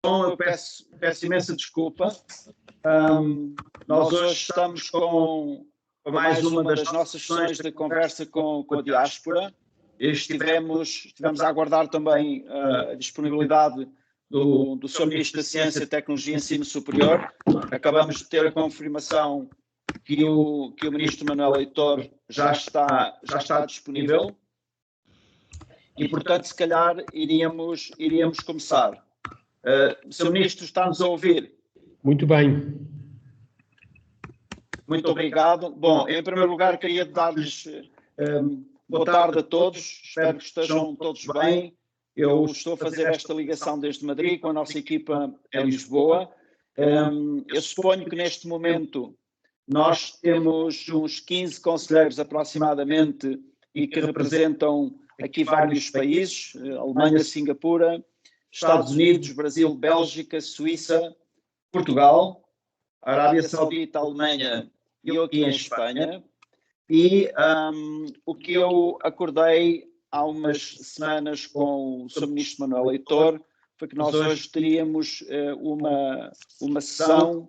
eu peço imensa desculpa. Nós hoje estamos com mais uma das nossas sessões de conversa com a diáspora. Estivemos a aguardar também a disponibilidade do Sr. Ministro da Ciência, Tecnologia e Ensino Superior. Acabamos de ter a confirmação que o Ministro Manuel Leitor já está disponível. E, portanto, se calhar iríamos começar. Sr. Ministro, está-nos a ouvir? Muito bem. Muito obrigado. Bom, em primeiro lugar, queria dar-lhes boa tarde a todos. Espero que estejam todos bem. Eu estou a fazer esta ligação desde Madrid com a nossa equipa em Lisboa. Eu suponho que neste momento nós temos uns 15 conselheiros aproximadamente e que representam aqui vários países: Alemanha, Singapura, Estados Unidos, Brasil, Bélgica, Suíça, Portugal, Arábia Saudita, Alemanha e eu aqui em Espanha. E o que eu acordei há umas semanas com o Sr. Ministro Manuel Leitor foi que nós hoje teríamos uma sessão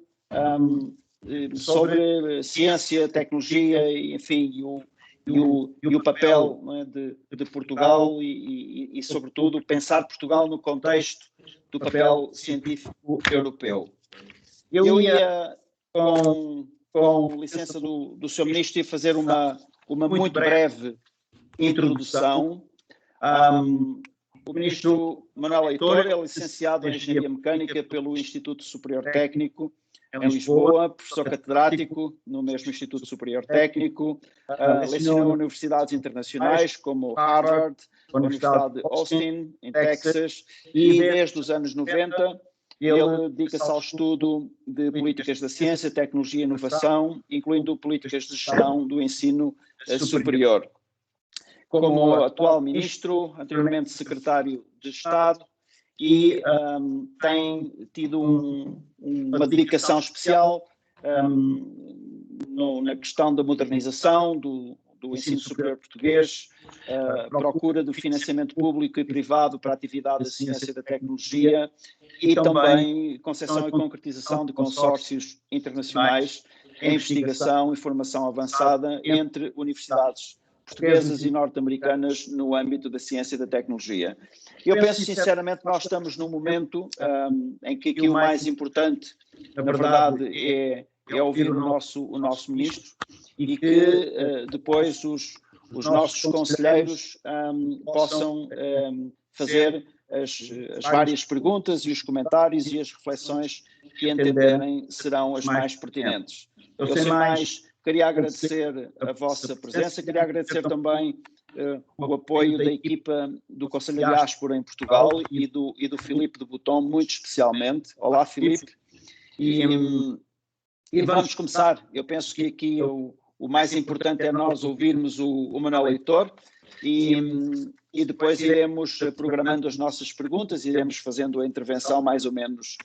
sobre ciência, tecnologia, enfim, e o papel, não é, de Portugal e, sobretudo, pensar Portugal no contexto do papel científico europeu. Eu ia, com licença do Sr. Ministro, ia fazer uma muito breve introdução. O Ministro Manuel Leitor é licenciado em Engenharia Mecânica pelo Instituto Superior Técnico em Lisboa, professor catedrático no mesmo Instituto Superior Técnico, lecionou em universidades internacionais como Harvard, a Universidade de Austin, em Texas, e desde os anos 90 ele dedica-se ao estudo de políticas da ciência, tecnologia e inovação, incluindo políticas de gestão do ensino superior. Como atual ministro, anteriormente secretário de Estado, e tem tido uma dedicação especial na questão da modernização do ensino superior português, procura do financiamento público e privado para a atividade da ciência e da tecnologia e também concepção e concretização de consórcios internacionais em investigação e formação avançada entre universidades portuguesas e norte-americanas no âmbito da ciência e da tecnologia. Eu penso sinceramente que nós estamos num momento em que aqui o mais importante, na verdade, é ouvir o nosso ministro e que depois os nossos conselheiros possam fazer as várias perguntas e os comentários e as reflexões que entenderem serão as mais pertinentes. Eu, sem mais, queria agradecer a vossa presença, queria agradecer também o apoio da equipa do Conselho de Diáspora em Portugal e do Filipe de Botton, muito especialmente. Olá, Filipe. E vamos começar. Eu penso que aqui o mais importante é nós ouvirmos o Manuel Leitor e depois iremos programando as nossas perguntas, iremos fazendo a intervenção mais ou menos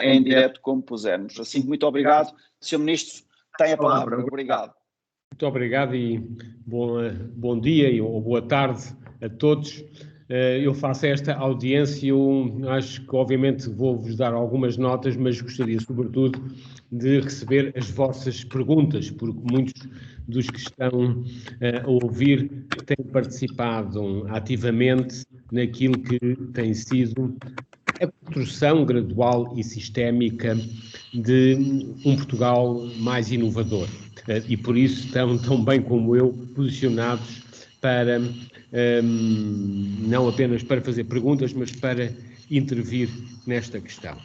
em direto como pusermos. Assim, muito obrigado. Sr. Ministro, tem a palavra. Obrigado. Muito obrigado e bom dia ou boa tarde a todos. Eu faço esta audiência, eu acho que obviamente vou-vos dar algumas notas, mas gostaria sobretudo de receber as vossas perguntas, porque muitos dos que estão a ouvir têm participado ativamente naquilo que tem sido a construção gradual e sistémica de um Portugal mais inovador. E por isso estão, tão bem como eu, posicionados para, não apenas para fazer perguntas, mas para intervir nesta questão.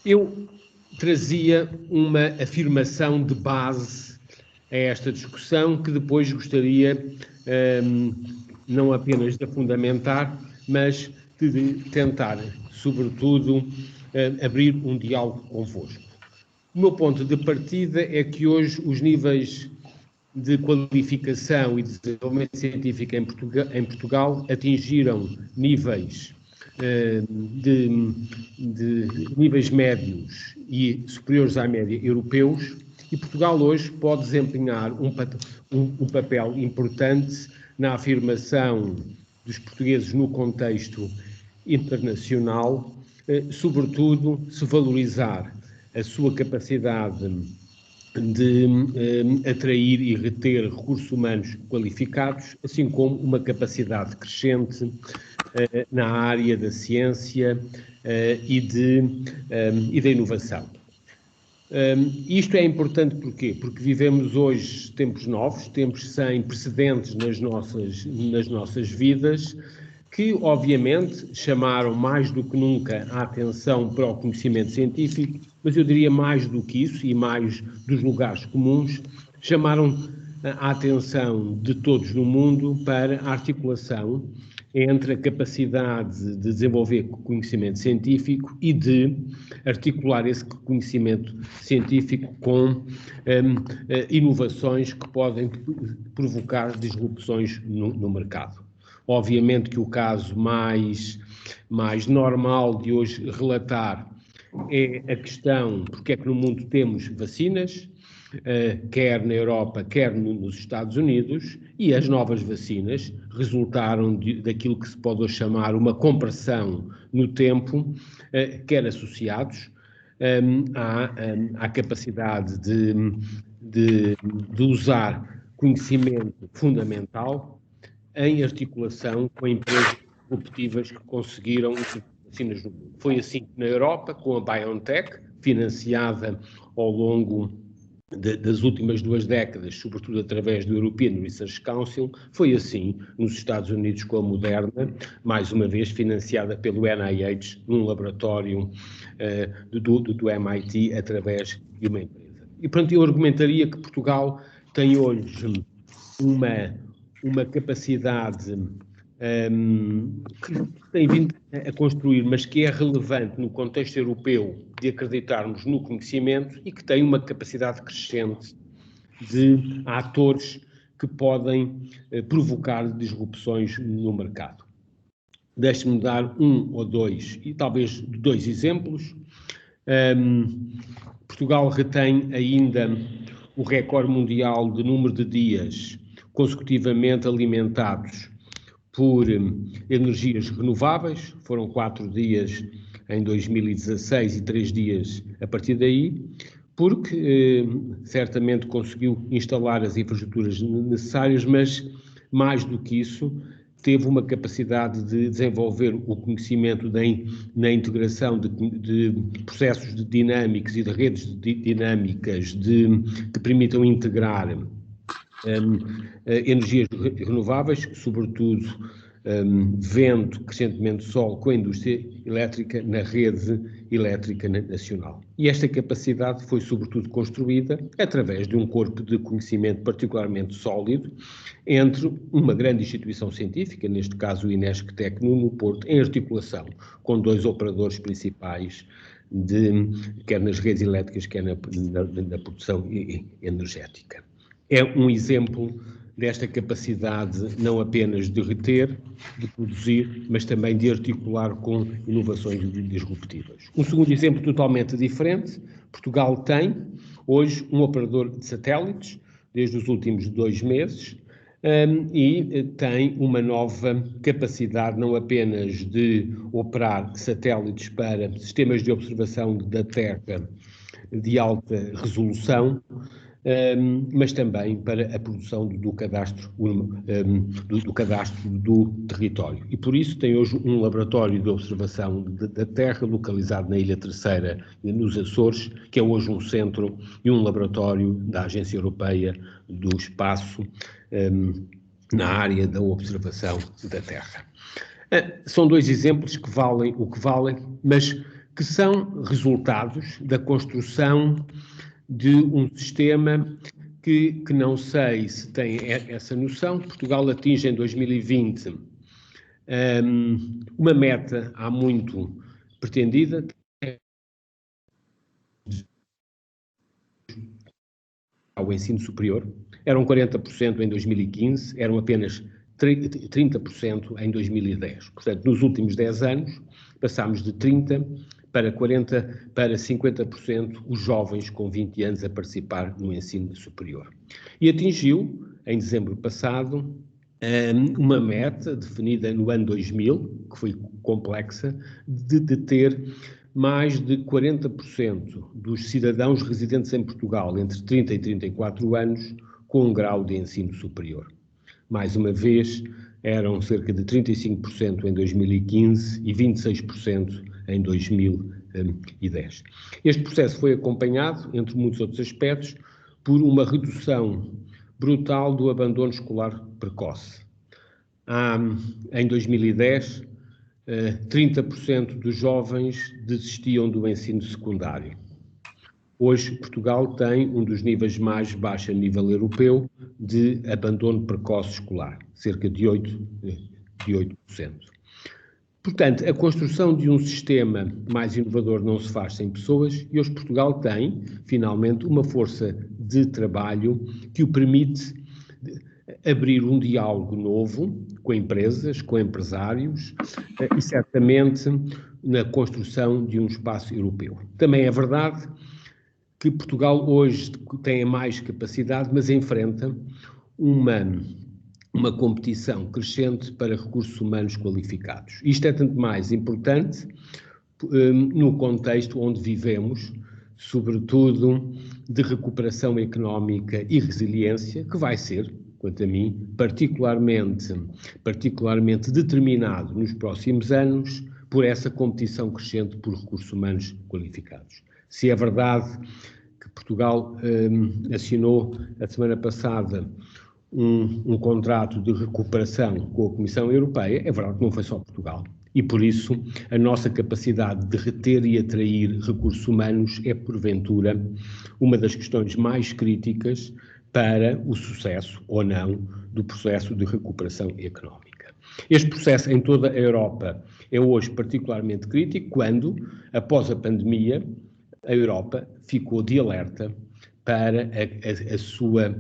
Eu trazia uma afirmação de base a esta discussão que depois gostaria não apenas de fundamentar, mas de tentar, sobretudo, abrir um diálogo convosco. O meu ponto de partida é que hoje os níveis de qualificação e de desenvolvimento científico em Portugal atingiram níveis de níveis médios e superiores à média europeus, e Portugal hoje pode desempenhar um papel importante na afirmação dos portugueses no contexto internacional, sobretudo se valorizar a sua capacidade de atrair e reter recursos humanos qualificados, assim como uma capacidade crescente na área da ciência e da inovação. Isto é importante porquê? Porque vivemos hoje tempos novos, tempos sem precedentes nas nossas vidas, que obviamente chamaram mais do que nunca a atenção para o conhecimento científico, mas eu diria mais do que isso, e mais dos lugares comuns, chamaram a atenção de todos no mundo para a articulação entre a capacidade de desenvolver conhecimento científico e de articular esse conhecimento científico com inovações que podem provocar disrupções no mercado. Obviamente que o caso mais normal de hoje relatar é a questão porque é que no mundo temos vacinas, quer na Europa, quer nos Estados Unidos, e as novas vacinas resultaram daquilo que se pode chamar uma compressão no tempo, quer associados à capacidade de usar conhecimento fundamental em articulação com empresas disruptivas que conseguiram vacinas no mundo. Foi assim na Europa, com a BioNTech, financiada ao longo das últimas 2 décadas, sobretudo através do European Research Council. Foi assim nos Estados Unidos com a Moderna, mais uma vez financiada pelo NIH, num laboratório do MIT, através de uma empresa. E, portanto, eu argumentaria que Portugal tem hoje uma capacidade que tem vindo a construir, mas que é relevante no contexto europeu de acreditarmos no conhecimento e que tem uma capacidade crescente de atores que podem provocar disrupções no mercado. Deixe-me dar um ou dois, e talvez 2 exemplos. Portugal retém ainda o recorde mundial de número de dias consecutivamente alimentados por energias renováveis. Foram 4 dias em 2016 e 3 dias a partir daí, porque certamente conseguiu instalar as infraestruturas necessárias, mas mais do que isso, teve uma capacidade de desenvolver o conhecimento na integração de processos dinâmicos e de redes dinâmicas que permitam integrar energias renováveis, sobretudo vento, crescentemente sol, com a indústria elétrica na rede elétrica nacional. E esta capacidade foi sobretudo construída através de um corpo de conhecimento particularmente sólido entre uma grande instituição científica, neste caso o INESC-TEC no Porto, em articulação com 2 operadores principais, quer nas redes elétricas, quer na produção energética. É um exemplo desta capacidade não apenas de reter, de produzir, mas também de articular com inovações disruptivas. Um segundo exemplo totalmente diferente: Portugal tem hoje um operador de satélites, desde os últimos 2 meses, e tem uma nova capacidade não apenas de operar satélites para sistemas de observação da Terra de alta resolução, mas também para a produção do cadastro do território. E por isso tem hoje um laboratório de observação da Terra localizado na Ilha Terceira, nos Açores, que é hoje um centro e um laboratório da Agência Europeia do Espaço na área da observação da Terra. São 2 exemplos que valem o que valem, mas que são resultados da construção de um sistema que não sei se tem essa noção. Portugal atinge em 2020 uma meta há muito pretendida, ao ensino superior. Eram 40% em 2015, eram apenas 30% em 2010. Portanto, nos últimos 10 anos, passámos de 30% para 40%, para 50% os jovens com 20 anos a participar no ensino superior. E atingiu, em dezembro passado, uma meta definida no ano 2000, que foi complexa, de ter mais de 40% dos cidadãos residentes em Portugal entre 30 e 34 anos com um grau de ensino superior. Mais uma vez, eram cerca de 35% em 2015 e 26% em 2010. Este processo foi acompanhado, entre muitos outros aspectos, por uma redução brutal do abandono escolar precoce. Em 2010, 30% dos jovens desistiam do ensino secundário. Hoje, Portugal tem um dos níveis mais baixos a nível europeu de abandono precoce escolar, cerca de 8%. Portanto, a construção de um sistema mais inovador não se faz sem pessoas e hoje Portugal tem, finalmente, uma força de trabalho que o permite abrir um diálogo novo com empresas, com empresários e, certamente, na construção de um espaço europeu. Também é verdade que Portugal hoje tem mais capacidade, mas enfrenta uma competição crescente para recursos humanos qualificados. Isto é tanto mais importante no contexto onde vivemos, sobretudo de recuperação económica e resiliência, que vai ser, quanto a mim, particularmente determinado nos próximos anos por essa competição crescente por recursos humanos qualificados. Se é verdade que Portugal assinou a semana passada um contrato de recuperação com a Comissão Europeia, é verdade que não foi só Portugal. E, por isso, a nossa capacidade de reter e atrair recursos humanos é, porventura, uma das questões mais críticas para o sucesso, ou não, do processo de recuperação económica. Este processo em toda a Europa é hoje particularmente crítico quando, após a pandemia, a Europa ficou de alerta para a sua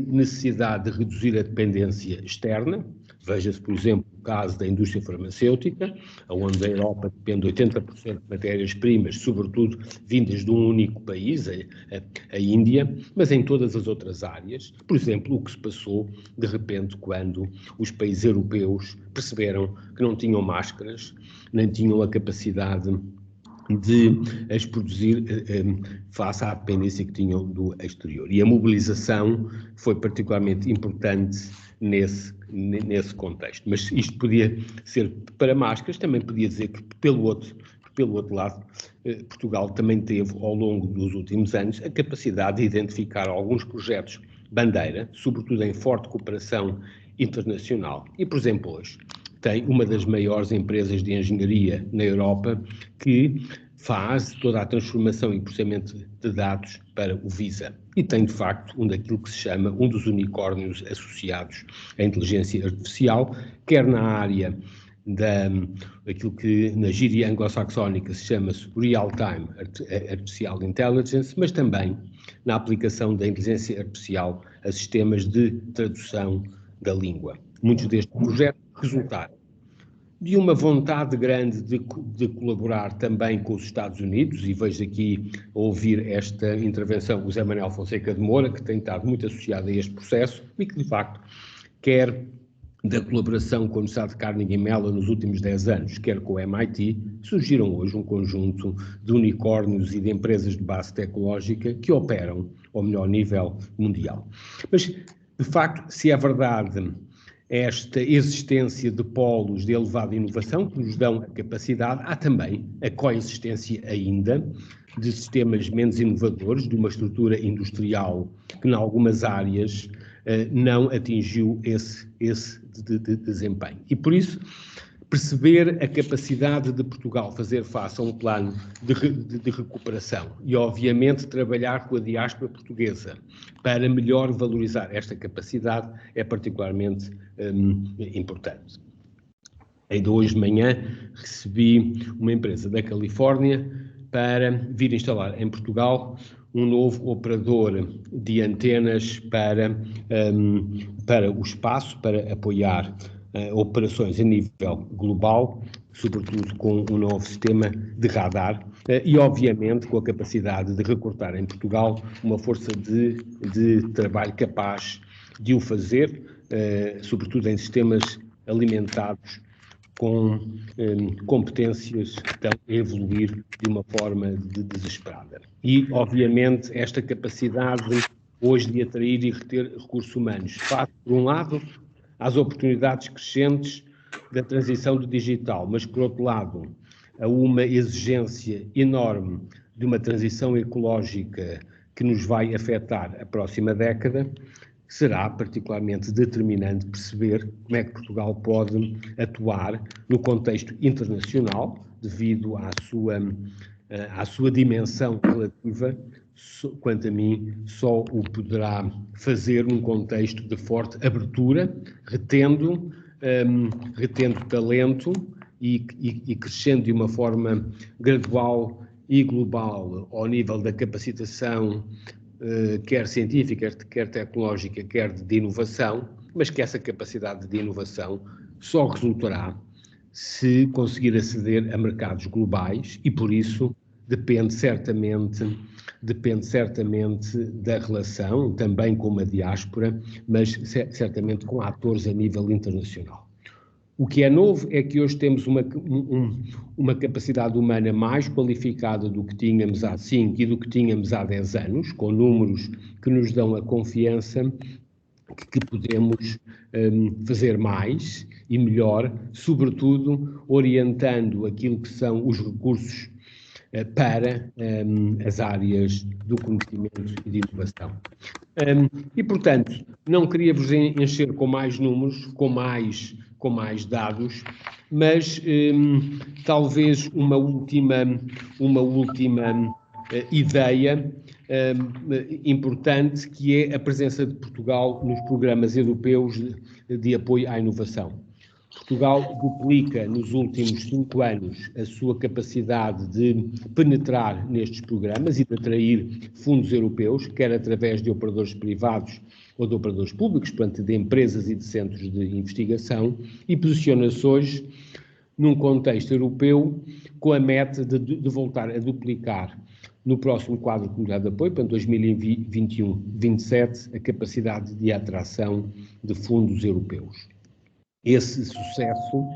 necessidade de reduzir a dependência externa. Veja-se, por exemplo, o caso da indústria farmacêutica, onde a Europa depende de 80% de matérias-primas, sobretudo vindas de um único país, a Índia, mas em todas as outras áreas. Por exemplo, o que se passou, de repente, quando os países europeus perceberam que não tinham máscaras, nem tinham a capacidade de as produzir face à dependência que tinham do exterior. E a mobilização foi particularmente importante nesse contexto. Mas isto podia ser para máscaras, também podia dizer que, pelo outro lado, Portugal também teve, ao longo dos últimos anos, a capacidade de identificar alguns projetos bandeira, sobretudo em forte cooperação internacional. E, por exemplo, hoje tem uma das maiores empresas de engenharia na Europa que faz toda a transformação e processamento de dados para o Visa. E tem, de facto, um dos unicórnios associados à inteligência artificial, quer na área daquilo que na gíria anglo-saxónica se chama Real-Time Artificial Intelligence, mas também na aplicação da inteligência artificial a sistemas de tradução da língua. Muitos destes projetos resultaram de uma vontade grande de colaborar também com os Estados Unidos, e vejo aqui a ouvir esta intervenção o José Manuel Fonseca de Moura, que tem estado muito associado a este processo e que, de facto, quer da colaboração com a Universidade de Carnegie Mellon nos últimos 10 anos, quer com o MIT, surgiram hoje um conjunto de unicórnios e de empresas de base tecnológica que operam ao melhor nível mundial. Mas, de facto, se é verdade esta existência de polos de elevada inovação que nos dão a capacidade, há também a coexistência ainda de sistemas menos inovadores, de uma estrutura industrial que, em algumas áreas, não atingiu esse desempenho. E, por isso, perceber a capacidade de Portugal fazer face a um plano de recuperação e, obviamente, trabalhar com a diáspora portuguesa para melhor valorizar esta capacidade é particularmente importante. Ainda hoje de manhã recebi uma empresa da Califórnia para vir instalar em Portugal um novo operador de antenas para o espaço, para apoiar operações a nível global, sobretudo com um novo sistema de radar e, obviamente, com a capacidade de recrutar em Portugal uma força de trabalho capaz de o fazer, sobretudo em sistemas alimentados com competências que estão a evoluir de uma forma desesperada. E, obviamente, esta capacidade hoje de atrair e reter recursos humanos face, por um lado, às oportunidades crescentes da transição do digital, mas, por outro lado, a uma exigência enorme de uma transição ecológica que nos vai afetar a próxima década, será particularmente determinante perceber como é que Portugal pode atuar no contexto internacional, devido à sua dimensão relativa. Quanto a mim, só o poderá fazer num contexto de forte abertura, retendo talento e crescendo de uma forma gradual e global ao nível da capacitação, quer científica, quer tecnológica, quer de inovação, mas que essa capacidade de inovação só resultará se conseguir aceder a mercados globais e, por isso, depende certamente da relação, também com uma diáspora, mas certamente com atores a nível internacional. O que é novo é que hoje temos uma capacidade humana mais qualificada do que tínhamos há 5 e do que tínhamos há 10 anos, com números que nos dão a confiança que podemos fazer mais e melhor, sobretudo orientando aquilo que são os recursos para as áreas do conhecimento e de inovação. E, portanto, não queria vos encher com mais números, com mais dados, mas talvez uma última ideia importante, que é a presença de Portugal nos programas europeus de apoio à inovação. Portugal duplica nos últimos 5 anos a sua capacidade de penetrar nestes programas e de atrair fundos europeus, quer através de operadores privados ou de operadores públicos, portanto, de empresas e de centros de investigação, e posiciona-se hoje num contexto europeu com a meta de voltar a duplicar no próximo quadro de comunidade de apoio, para 2021-27, a capacidade de atração de fundos europeus. Esse sucesso,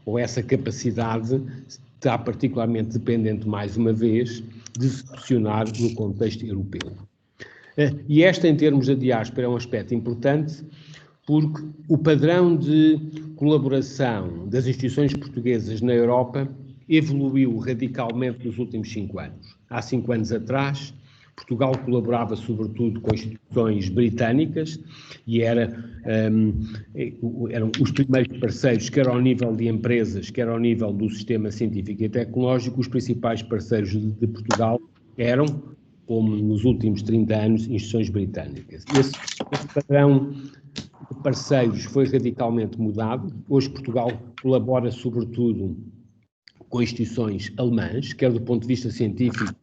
ou essa capacidade, está particularmente dependente, mais uma vez, de se posicionar no contexto europeu. E esta, em termos da diáspora, é um aspecto importante, porque o padrão de colaboração das instituições portuguesas na Europa evoluiu radicalmente nos últimos 5 anos. Há 5 anos atrás, Portugal colaborava sobretudo com instituições britânicas e eram os primeiros parceiros, quer ao nível de empresas, quer ao nível do sistema científico e tecnológico. Os principais parceiros de Portugal eram, como nos últimos 30 anos, instituições britânicas. Esse padrão de parceiros foi radicalmente mudado. Hoje Portugal colabora sobretudo com instituições alemãs, quer do ponto de vista científico.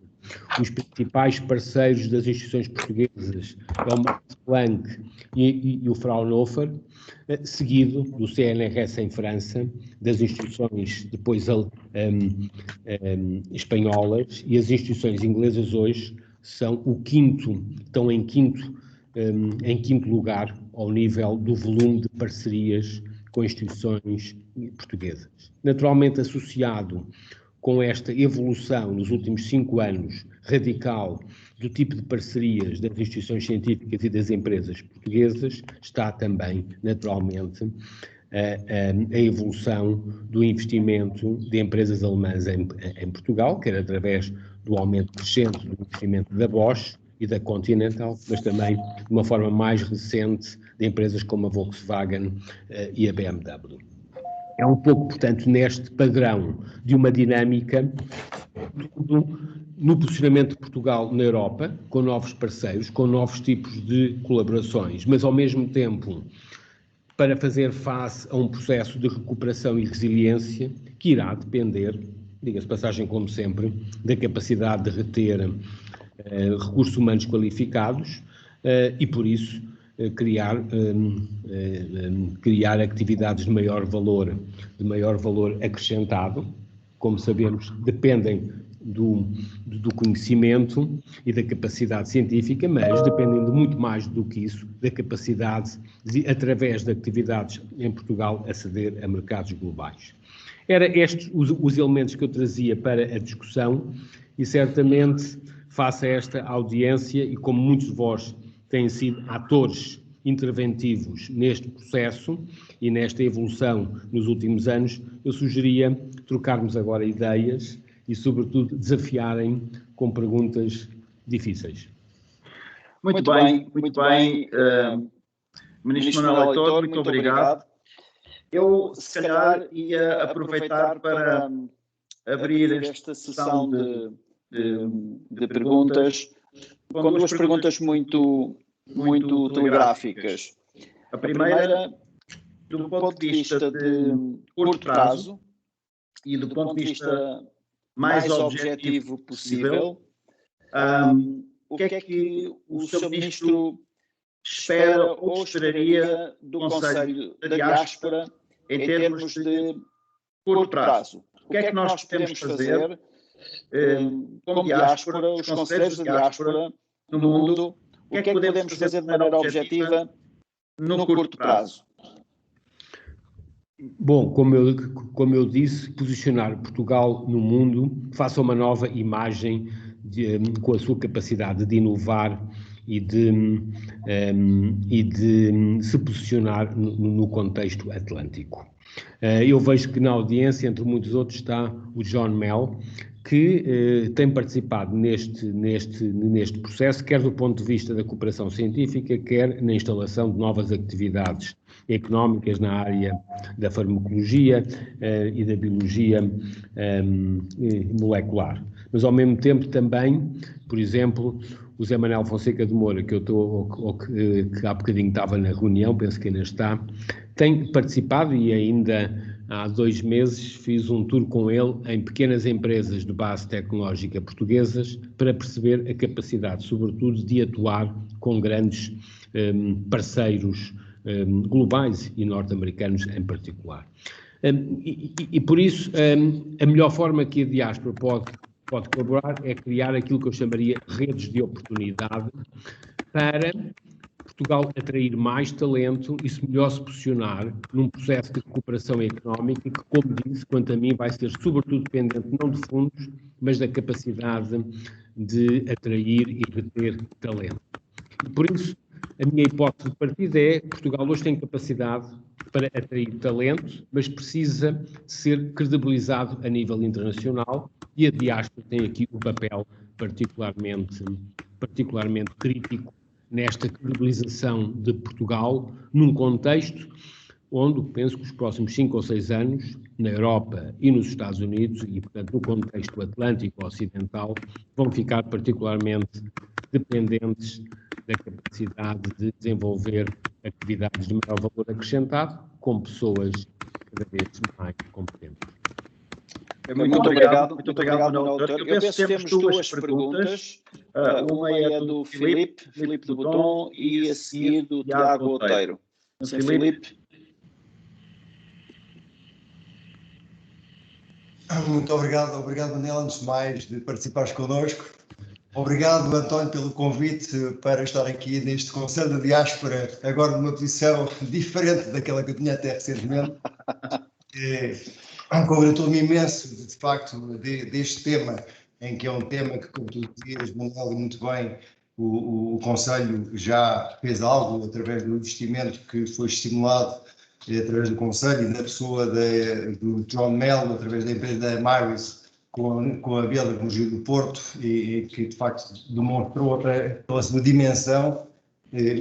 Os principais parceiros das instituições portuguesas é o Max Planck e o Fraunhofer, seguido do CNRS em França, das instituições depois espanholas, e as instituições inglesas hoje estão em quinto lugar ao nível do volume de parcerias com instituições portuguesas. Naturalmente associado com esta evolução nos últimos 5 anos radical do tipo de parcerias das instituições científicas e das empresas portuguesas, está também, naturalmente, a evolução do investimento de empresas alemãs em Portugal, quer através do aumento crescente do investimento da Bosch e da Continental, mas também de uma forma mais recente de empresas como a Volkswagen e a BMW. É um pouco, portanto, neste padrão de uma dinâmica no posicionamento de Portugal na Europa, com novos parceiros, com novos tipos de colaborações, mas ao mesmo tempo para fazer face a um processo de recuperação e resiliência que irá depender, diga-se passagem como sempre, da capacidade de reter recursos humanos qualificados e, por isso, criar atividades de maior valor acrescentado. Como sabemos, dependem do conhecimento e da capacidade científica, mas dependendo muito mais do que isso, da capacidade de, através de atividades em Portugal, aceder a mercados globais. Eram estes os elementos que eu trazia para a discussão e certamente, face a esta audiência, e como muitos de vós têm sido atores interventivos neste processo e nesta evolução nos últimos anos, eu sugeria trocarmos agora ideias e, sobretudo, desafiarem com perguntas difíceis. Muito bem. Ministro Manuel Heitor, muito obrigado. Eu, se calhar, ia aproveitar para abrir esta sessão de perguntas com duas perguntas muito telegráficas. A primeira, do ponto de vista de curto prazo e do ponto de vista mais objetivo possível, o que é que o Sr. Ministro espera ou esperaria do Conselho da Diáspora em termos de curto prazo? O que é que nós podemos fazer como diáspora, os conselhos da diáspora no mundo? O que é que podemos fazer de maneira objetiva no curto prazo? Bom, como eu disse, posicionar Portugal no mundo face a uma nova imagem com a sua capacidade de inovar e de se posicionar no contexto atlântico. Eu vejo que na audiência, entre muitos outros, está o John Mell, que tem participado neste processo, quer do ponto de vista da cooperação científica, quer na instalação de novas atividades económicas na área da farmacologia e da biologia molecular. Mas, ao mesmo tempo, também, por exemplo, o Zé Manuel Fonseca de Moura, que há bocadinho estava na reunião, penso que ainda está, tem participado e ainda há 2 meses fiz um tour com ele em pequenas empresas de base tecnológica portuguesas para perceber a capacidade, sobretudo, de atuar com grandes parceiros globais e norte-americanos em particular. E por isso, a melhor forma que a diáspora pode colaborar é criar aquilo que eu chamaria redes de oportunidade para Portugal atrair mais talento e se melhor se posicionar num processo de recuperação económica que, como disse, quanto a mim, vai ser sobretudo dependente não de fundos, mas da capacidade de atrair e reter talento. E por isso, a minha hipótese de partida é que Portugal hoje tem capacidade para atrair talento, mas precisa ser credibilizado a nível internacional e a diáspora tem aqui um papel particularmente crítico nesta credibilização de Portugal num contexto onde penso que os próximos 5 ou 6 anos, na Europa e nos Estados Unidos, e portanto no contexto atlântico ocidental, vão ficar particularmente dependentes da capacidade de desenvolver atividades de maior valor acrescentado com pessoas cada vez mais competentes. Muito obrigado, Manuel Heitor. Eu penso que temos 2 perguntas. Uma é do Filipe de Botton, e a seguir do Tiago Oteiro. Sim, Filipe. Muito obrigado, Manel, antes de mais de participares connosco. Obrigado, António, pelo convite para estar aqui neste Conselho da Diáspora, agora numa posição diferente daquela que eu tinha até recentemente. Congratulo-me imenso, de facto, deste tema, em que é um tema que, como tu dizias, Manuel, muito bem, o Conselho já fez algo através do investimento que foi estimulado através do Conselho e da pessoa do John Mell, através da empresa da Maris, com a Biotecnologia do Porto, e que, de facto, demonstrou pela sua dimensão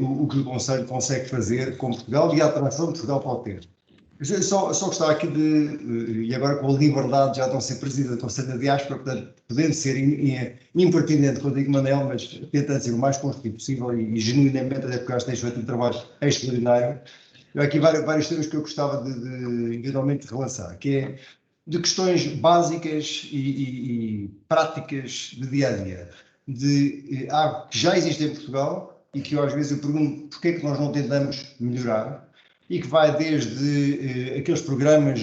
o que o Conselho consegue fazer com Portugal e a atração de Portugal para o ter. Eu só gostava aqui e agora com a liberdade já de não ser presidente do Conselho da Diáspora, portanto, podendo ser impertinente, como digo, Manel, mas tentando ser o mais construtivo possível e genuinamente, até porque acho que tens feito um trabalho extraordinário. Há aqui vários temas que eu gostava de eventualmente relançar, que é de questões básicas e práticas de dia-a-dia, de algo que já existe em Portugal e que eu às vezes eu pergunto porque é que nós não tentamos melhorar, e que vai desde aqueles programas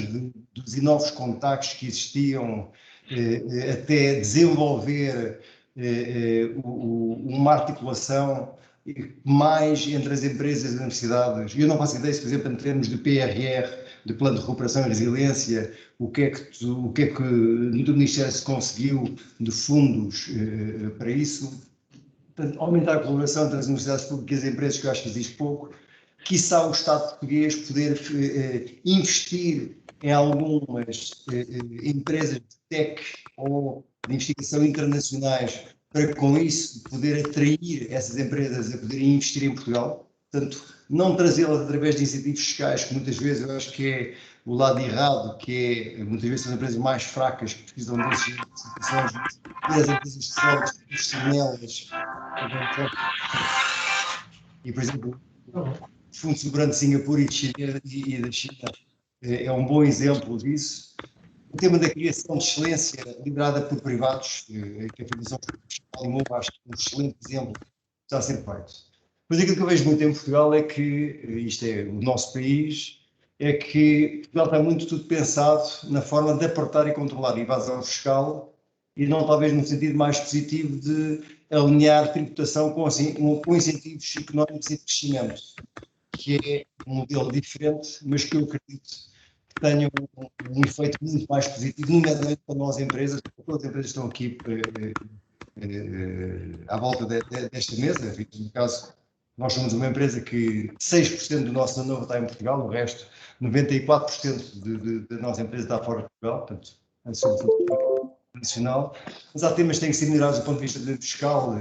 dos novos contactos que existiam até desenvolver uma articulação mais entre as empresas e as universidades. Eu não faço ideia, por exemplo, em termos de PRR, de Plano de Recuperação e Resiliência, o que é que no Ministério se conseguiu de fundos para isso. Portanto, aumentar a colaboração entre as universidades públicas e as empresas, que eu acho que existe pouco. Quiçá o Estado português poder investir em algumas empresas de tech ou de investigação internacionais, para com isso poder atrair essas empresas a poderem investir em Portugal. Portanto, não trazê-las através de incentivos fiscais, que muitas vezes eu acho que é o lado errado, que é muitas vezes são as empresas mais fracas que precisam dessas situações, e as empresas que são nelas. E, por exemplo, o Fundo Soberano de Singapura e da China é um bom exemplo disso. O tema da criação de excelência liderada por privados, que a Fundação Fiscal e MOVA, acho que é um excelente exemplo que está a ser feito. Mas aquilo que eu vejo muito em Portugal é que, isto é o nosso país, é que Portugal está muito tudo pensado na forma de apertar e controlar a evasão fiscal e não talvez no sentido mais positivo de alinhar tributação com incentivos económicos e de crescimento, que é um modelo diferente, mas que eu acredito que tenha um efeito muito mais positivo, nomeadamente para nós empresas, porque todas as empresas estão aqui à volta desta mesa. No caso, nós somos uma empresa que 6% do nosso turnover está em Portugal, o resto, 94% da nossa empresa está fora de Portugal, portanto, é nacional. Mas há temas que têm que ser melhorados do ponto de vista fiscal,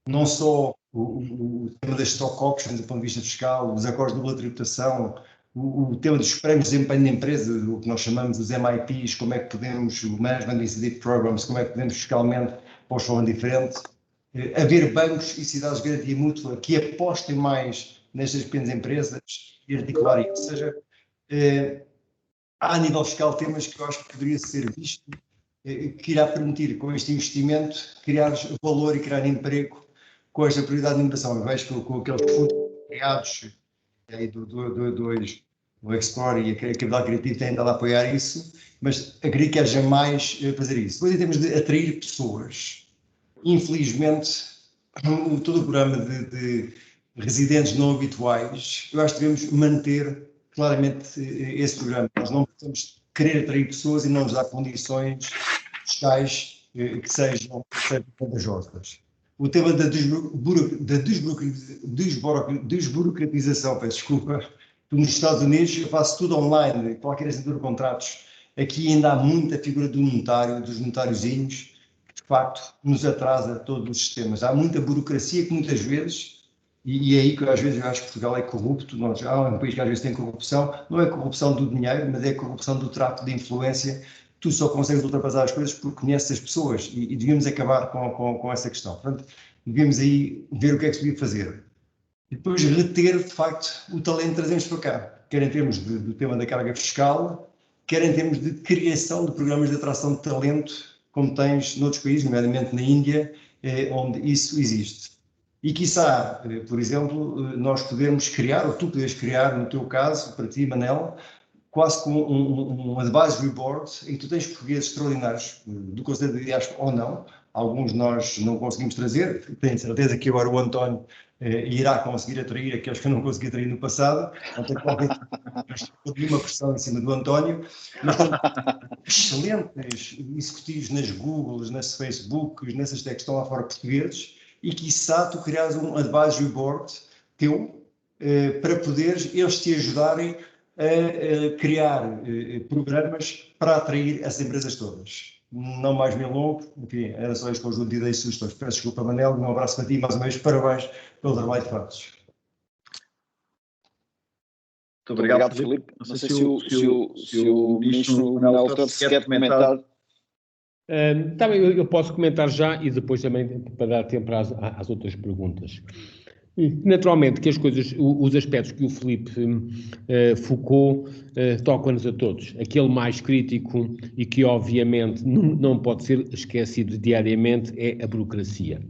não só o tema das stock options do ponto de vista fiscal, os acordos de dupla tributação, o tema dos prémios de desempenho da empresa, o que nós chamamos os MIPs, como é que podemos, o Management Incentive Programs, como é que podemos fiscalmente pôr de forma diferente. Haver bancos e sociedades de garantia mútua que apostem mais nestas pequenas empresas e articular isso. Ou seja, há a nível fiscal temas que eu acho que poderia ser visto, que irá permitir, com este investimento, criar valor e criar emprego com esta prioridade de inovação. Eu vejo que com aqueles fundos criados aí o Explore e a Capital Criativo têm andado a apoiar isso, mas acredito que haja mais a fazer isso. Depois, em termos de atrair pessoas, infelizmente, todo o programa de residentes não habituais, eu acho que devemos manter claramente esse programa. Nós não podemos querer atrair pessoas e não nos dar condições fiscais que sejam vantajosas. O tema da desburocratização, peço desculpa, nos Estados Unidos eu faço tudo online, qualquer assinatura de contratos. Aqui ainda há muita figura do notário, dos notáriozinhos, que de facto nos atrasa todos os sistemas. Há muita burocracia que muitas vezes, e é aí que às vezes eu acho que Portugal é corrupto, há um país que às vezes tem corrupção, não é corrupção do dinheiro, mas é corrupção do tráfico de influência. Tu só consegues ultrapassar as coisas porque conheces as pessoas e devíamos acabar com essa questão. Portanto, devíamos aí ver o que é que se podia fazer. E depois reter, de facto, o talento que trazemos para cá, quer em termos do tema da carga fiscal, quer em termos de criação de programas de atração de talento, como tens noutros países, nomeadamente na Índia, onde isso existe. E, quiçá, por exemplo, nós podemos criar, ou tu podes criar, no teu caso, para ti, Manel, quase como um advisory board, em que tu tens portugueses extraordinários, do Conselho de Diáspora ou não, alguns nós não conseguimos trazer, tenho certeza que agora o António irá conseguir atrair aqueles que eu não consegui atrair no passado, não tenho nenhuma pressão em cima do António, mas tem excelentes executivos nas Googles, nas Facebooks, nessas techs que estão lá fora portugueses, e quiçá tu criares um advisory board teu, para poderes eles te ajudarem a criar programas para atrair essas empresas todas. Não mais me alongo, enfim, era só este conjunto de ideias e sugestões. Peço desculpa, Manel, um abraço para ti e mais uma vez parabéns pelo trabalho que fazes. Muito obrigado, Filipe. Não sei se o ministro Manuel Torres quer comentar. Eu posso comentar já e depois também para dar tempo às outras perguntas. Naturalmente que as coisas, os aspectos que o Filipe focou tocam-nos a todos. Aquele mais crítico e que obviamente não pode ser esquecido diariamente é a burocracia.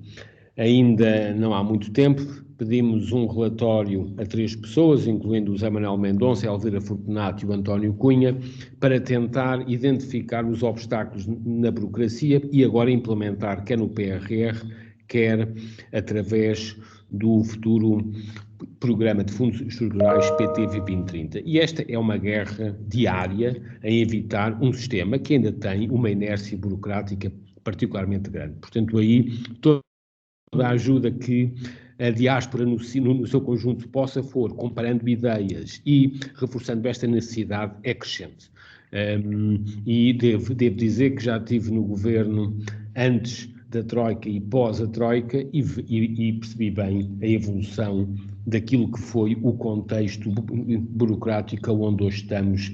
Ainda não há muito tempo, pedimos um relatório a 3 pessoas, incluindo o José Manuel Mendonça, a Elvira Fortunato e o António Cunha, para tentar identificar os obstáculos na burocracia e agora implementar, quer no PRR, quer através do futuro Programa de Fundos Estruturais PTV 2030. E esta é uma guerra diária em evitar um sistema que ainda tem uma inércia burocrática particularmente grande. Portanto, aí toda a ajuda que a diáspora no seu conjunto possa for, comparando ideias e reforçando esta necessidade, é crescente. E devo dizer que já estive no governo antes da Troika e pós a Troika e percebi bem a evolução daquilo que foi o contexto burocrático onde hoje estamos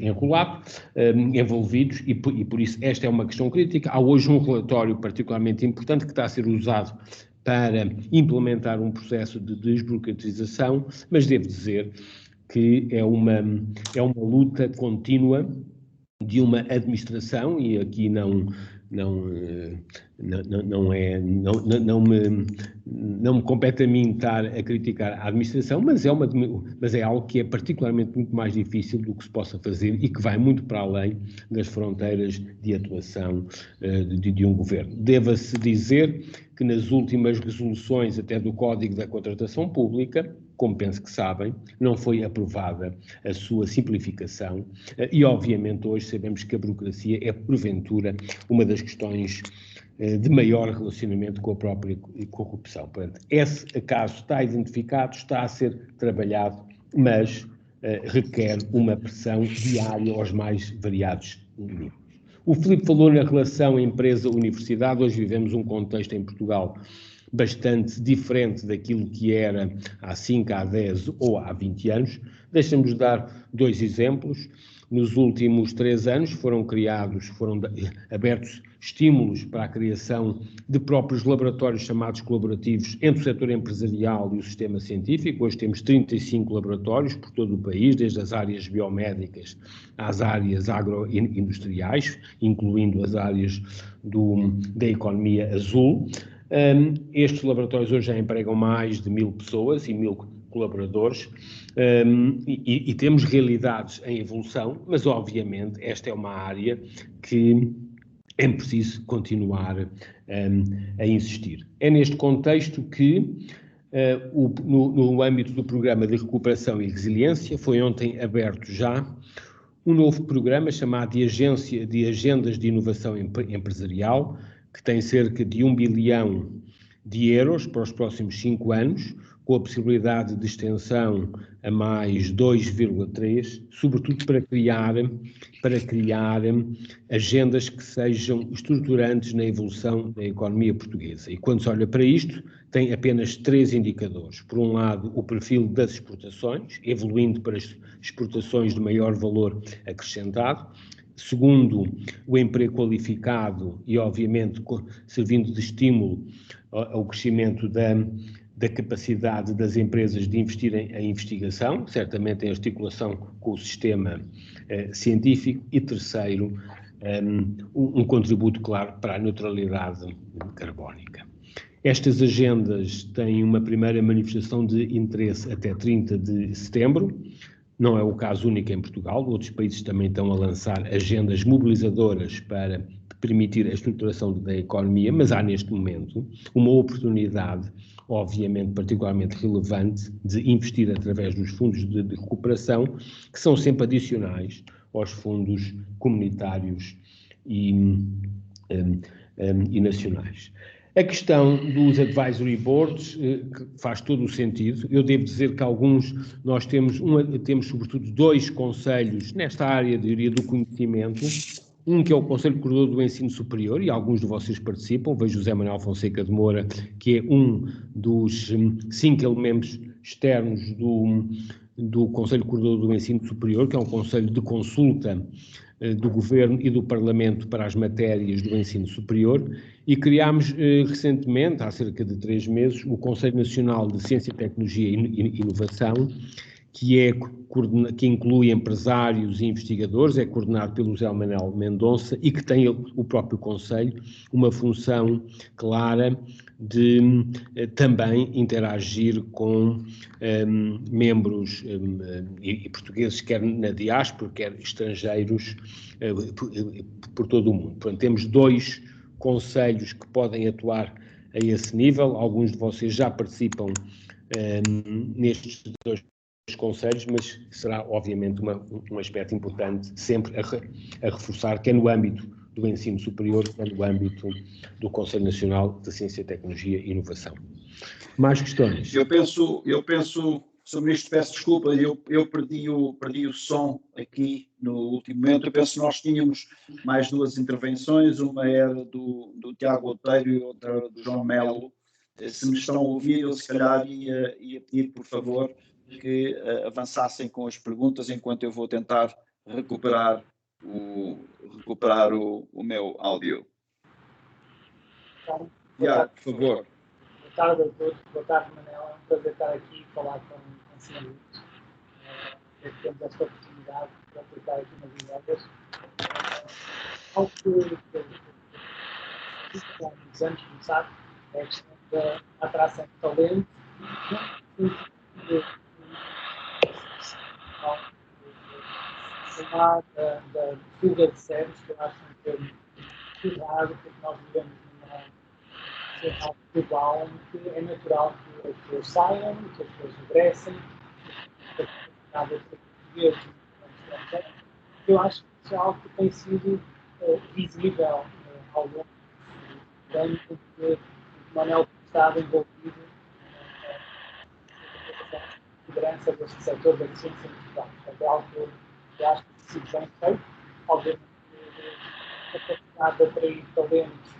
envolvidos e por isso esta é uma questão crítica. Há hoje um relatório particularmente importante que está a ser usado para implementar um processo de desburocratização, mas devo dizer que é uma luta contínua de uma administração, e aqui não me compete a mim estar a criticar a administração, mas é algo que é particularmente muito mais difícil do que se possa fazer e que vai muito para além das fronteiras de atuação de um governo. Deva-se dizer que nas últimas resoluções até do Código da Contratação Pública, como penso que sabem, não foi aprovada a sua simplificação e, obviamente, hoje sabemos que a burocracia é, porventura, uma das questões de maior relacionamento com a própria corrupção. Portanto, esse caso está identificado, está a ser trabalhado, mas requer uma pressão diária aos mais variados níveis. O Filipe falou na relação empresa-universidade. Hoje vivemos um contexto em Portugal bastante diferente daquilo que era há 5, há 10 ou há 20 anos. Deixa-me dar 2 exemplos. Nos últimos 3 anos foram abertos estímulos para a criação de próprios laboratórios chamados colaborativos entre o setor empresarial e o sistema científico. Hoje temos 35 laboratórios por todo o país, desde as áreas biomédicas às áreas agroindustriais, incluindo as áreas da economia azul. Estes laboratórios hoje já empregam mais de 1000 pessoas e 1000 colaboradores e temos realidades em evolução, mas obviamente esta é uma área que é preciso continuar a insistir. É neste contexto que no âmbito do Programa de Recuperação e Resiliência foi ontem aberto já um novo programa chamado de Agência de Agendas de Inovação Empresarial, que tem cerca de 1 bilhão de euros para os próximos 5 anos, com a possibilidade de extensão a mais 2,3, sobretudo para criar agendas que sejam estruturantes na evolução da economia portuguesa. E quando se olha para isto, tem apenas 3 indicadores. Por um lado, o perfil das exportações, evoluindo para as exportações de maior valor acrescentado. Segundo, o emprego qualificado e, obviamente, servindo de estímulo ao crescimento da capacidade das empresas de investirem em investigação, certamente em articulação com o sistema científico. E terceiro, um contributo claro para a neutralidade carbónica. Estas agendas têm uma primeira manifestação de interesse até 30 de setembro. Não é o caso único em Portugal, outros países também estão a lançar agendas mobilizadoras para permitir a estruturação da economia, mas há neste momento uma oportunidade, obviamente particularmente relevante, de investir através dos fundos de recuperação, que são sempre adicionais aos fundos comunitários e nacionais. A questão dos advisory boards que faz todo o sentido. Eu devo dizer que nós temos sobretudo 2 conselhos nesta área, diria, do conhecimento. Um que é o Conselho Coordenador do Ensino Superior, e alguns de vocês participam. Vejo o José Manuel Fonseca de Moura, que é um dos 5 elementos externos do Conselho Coordenador do Ensino Superior, que é um conselho de consulta do Governo e do Parlamento para as matérias do ensino superior, e criámos recentemente, há cerca de 3 meses, o Conselho Nacional de Ciência, Tecnologia e Inovação, que inclui empresários e investigadores, é coordenado pelo José Manuel Mendonça e que tem o próprio Conselho uma função clara de também interagir com membros e portugueses, quer na diáspora, quer estrangeiros por todo o mundo. Portanto, temos 2 conselhos que podem atuar a esse nível. Alguns de vocês já participam nestes 2 conselhos, mas será obviamente um aspecto importante sempre a reforçar, quer no âmbito do ensino superior, quer no âmbito do Conselho Nacional de Ciência, Tecnologia e Inovação. Mais questões? Eu penso, Sr. Ministro, peço desculpa, eu perdi o som aqui no último momento. Eu penso que nós tínhamos mais 2 intervenções, uma era do Tiago Outeiro e outra era do João Melo. Se me estão a ouvir, eu se calhar ia pedir, por favor, que avançassem com as perguntas enquanto eu vou tentar recuperar o meu áudio. Tiago, por favor. Boa tarde a todos, boa tarde, Manel. É um prazer estar aqui e falar com o Sr. Luís. Temos esta oportunidade de aplicar aqui nas ideias. Algo que há muitos anos, como sabe, é a questão da atração de talento, da fuga de cérebros, que eu acho um termo errado, porque nós vivemos numa sociedade global em que é natural que as pessoas saiam, que as pessoas regressem, que as pessoas eu acho que isso é algo que tem sido visível ao longo do ano, porque o Manel estava envolvido na liderança deste setor da ciência em Portugal. É algo que eu acho que tem sido bem feito. Obviamente, a capacidade de atrair talentos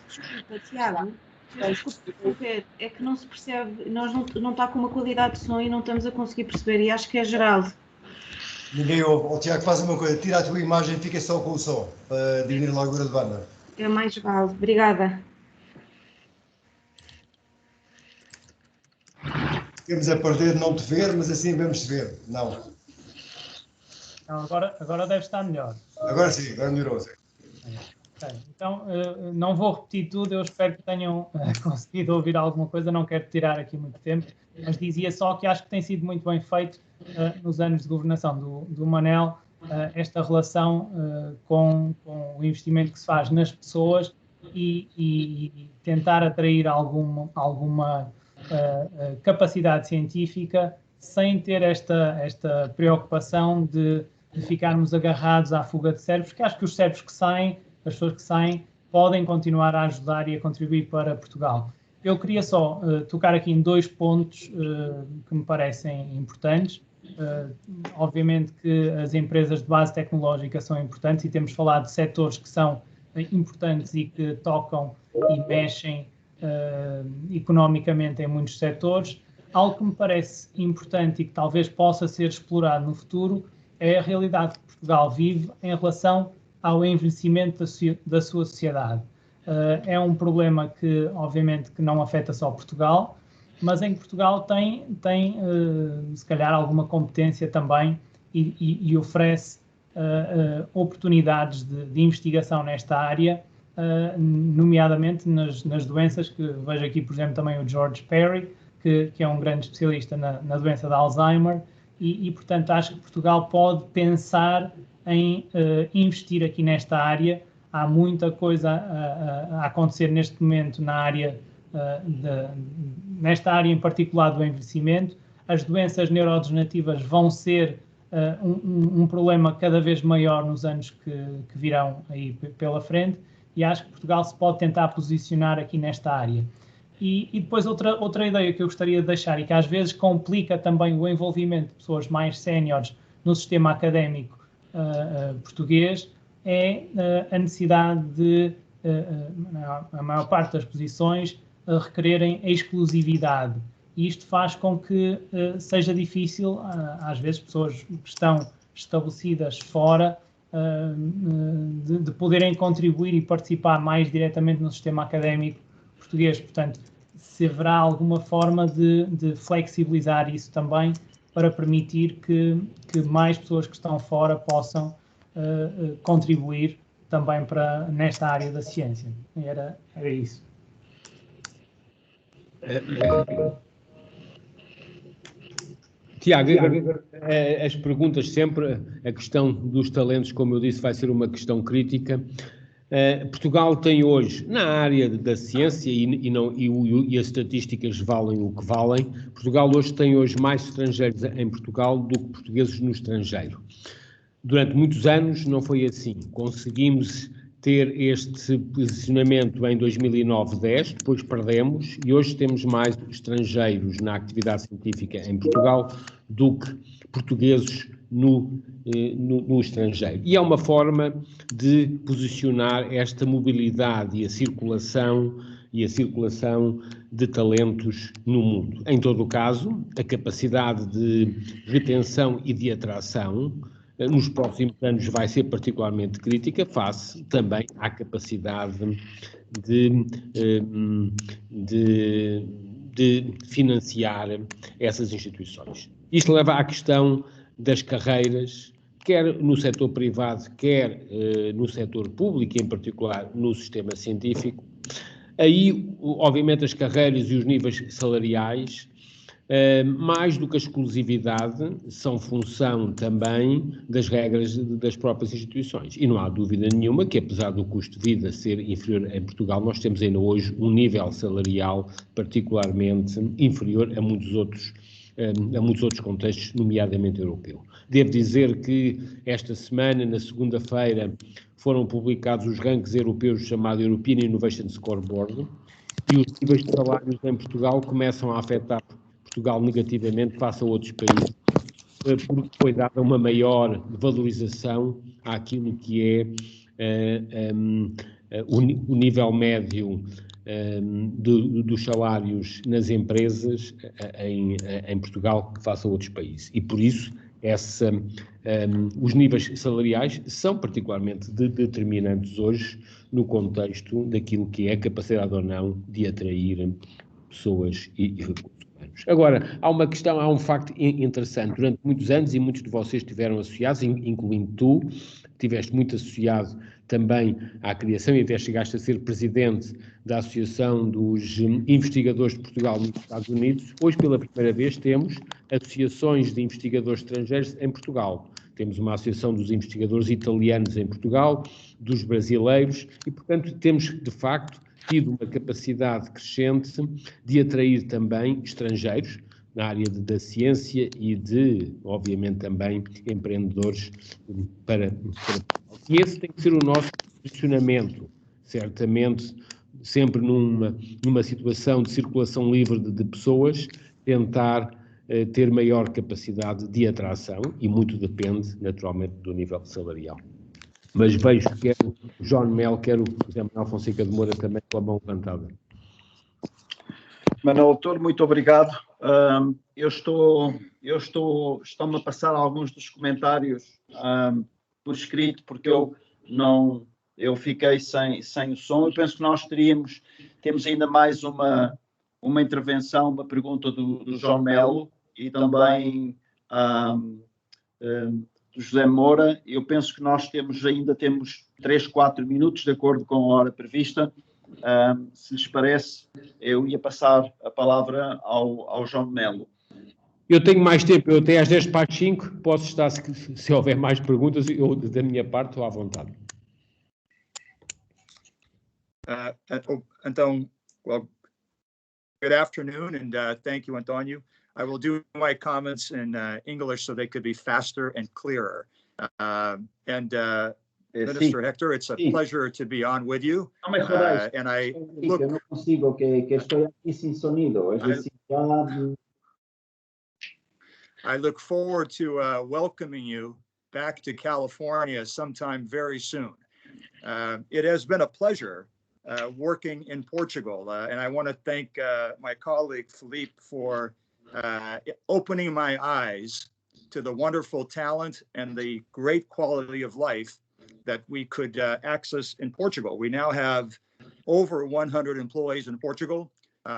Desculpa, Tiago, desculpa, é que não se percebe, nós não está com uma qualidade de som e não estamos a conseguir perceber, e acho que é geral. Ninguém ouve. Tiago, faz uma coisa, tira a tua imagem e fica só com o som, para diminuir a largura de banda. É mais vale, obrigada. Temos a perder de não te ver, mas assim vamos te ver. Não. Agora deve estar melhor. Agora sim, agora melhorou. Okay. Então, não vou repetir tudo, eu espero que tenham conseguido ouvir alguma coisa, não quero tirar aqui muito tempo, mas dizia só que acho que tem sido muito bem feito nos anos de governação do Manel, esta relação com o investimento que se faz nas pessoas e tentar atrair alguma capacidade científica sem ter esta preocupação de ficarmos agarrados à fuga de cérebros, porque acho que os cérebros que saem, as pessoas que saem, podem continuar a ajudar e a contribuir para Portugal. Eu queria só tocar aqui em 2 pontos que me parecem importantes. Obviamente que as empresas de base tecnológica são importantes e temos falado de setores que são importantes e que tocam e mexem economicamente em muitos setores. Algo que me parece importante e que talvez possa ser explorado no futuro é a realidade que Portugal vive em relação ao envelhecimento da sua sociedade. É um problema que, obviamente, que não afeta só Portugal, mas em que Portugal tem se calhar, alguma competência também e oferece oportunidades de investigação nesta área, nomeadamente nas doenças que vejo aqui, por exemplo, também o George Perry, que é um grande especialista na doença de Alzheimer, e, portanto, acho que Portugal pode pensar em investir aqui nesta área. Há muita coisa a acontecer neste momento na área, nesta área em particular do envelhecimento. As doenças neurodegenerativas vão ser um problema cada vez maior nos anos que virão aí pela frente, e acho que Portugal se pode tentar posicionar aqui nesta área. E depois outra ideia que eu gostaria de deixar e que às vezes complica também o envolvimento de pessoas mais séniores no sistema académico português é a necessidade de, a maior parte das posições, requererem exclusividade. E isto faz com que seja difícil, às vezes, pessoas que estão estabelecidas fora, de poderem contribuir e participar mais diretamente no sistema académico português. Portanto, se haverá alguma forma de flexibilizar isso também para permitir que mais pessoas que estão fora possam contribuir também nesta área da ciência. Era isso. Tiago, as perguntas sempre, a questão dos talentos, como eu disse, vai ser uma questão crítica. Portugal tem hoje, na área da ciência, e as estatísticas valem o que valem, Portugal tem hoje mais estrangeiros em Portugal do que portugueses no estrangeiro. Durante muitos anos não foi assim. Conseguimos ter este posicionamento em 2009-10, depois perdemos e hoje temos mais estrangeiros na atividade científica em Portugal do que portugueses no estrangeiro. E é uma forma de posicionar esta mobilidade e a circulação de talentos no mundo. Em todo o caso, a capacidade de retenção e de atração nos próximos anos vai ser particularmente crítica, face também à capacidade de financiar essas instituições. Isto leva à questão das carreiras, quer no setor privado, quer no setor público, em particular no sistema científico. Aí, obviamente, as carreiras e os níveis salariais, mais do que a exclusividade, são função também das regras das próprias instituições. E não há dúvida nenhuma que, apesar do custo de vida ser inferior em Portugal, nós temos ainda hoje um nível salarial particularmente inferior a muitos outros contextos, nomeadamente europeu. Devo dizer que esta semana, na segunda-feira, foram publicados os rankings europeus chamado European Innovation Scoreboard, e os níveis de salários em Portugal começam a afetar Portugal negativamente face a outros países, porque foi dada uma maior valorização àquilo que é o nível médio dos salários nas empresas em Portugal face a outros países. E por isso os níveis salariais são particularmente determinantes hoje no contexto daquilo que é a capacidade ou não de atrair pessoas e recursos humanos. Agora, há um facto interessante. Durante muitos anos, e muitos de vocês estiveram associados, incluindo tu, estiveste muito associado também à criação e até chegaste a ser presidente da Associação dos Investigadores de Portugal nos Estados Unidos. Hoje, pela primeira vez, temos associações de investigadores estrangeiros em Portugal. Temos uma associação dos investigadores italianos em Portugal, dos brasileiros, e, portanto, temos, de facto, tido uma capacidade crescente de atrair também estrangeiros na área da ciência e de, obviamente, também empreendedores para e esse tem que ser o nosso posicionamento, certamente, sempre numa situação de circulação livre de pessoas, tentar ter maior capacidade de atração, e muito depende, naturalmente, do nível salarial. Mas vejo que quer o João Mel, quer o José Manuel Fonseca de Moura também com a mão levantada. Manuel Autor, muito obrigado. Estão-me a passar alguns dos comentários por escrito, porque eu fiquei sem o som. Eu penso que nós temos ainda mais uma intervenção, uma pergunta do João Melo e também do José Moura. Eu penso que nós ainda temos 3, 4 minutos, de acordo com a hora prevista. Se lhes parece, eu ia passar a palavra ao João Melo. Eu tenho mais tempo, eu até às 10:05, posso estar, se houver mais perguntas, eu da minha parte estou à vontade. Então, well, good afternoon, and thank you, Antonio. I will do my comments in English so they could be faster and clearer. Minister Hector, it's a pleasure to be on with you. And I look. No consigo, que estoy aquí sin sonido. I look forward to welcoming you back to California sometime very soon. It has been a pleasure working in Portugal. And I want to thank my colleague Philippe for opening my eyes to the wonderful talent and the great quality of life that we could access in Portugal. We now have over 100 employees in Portugal,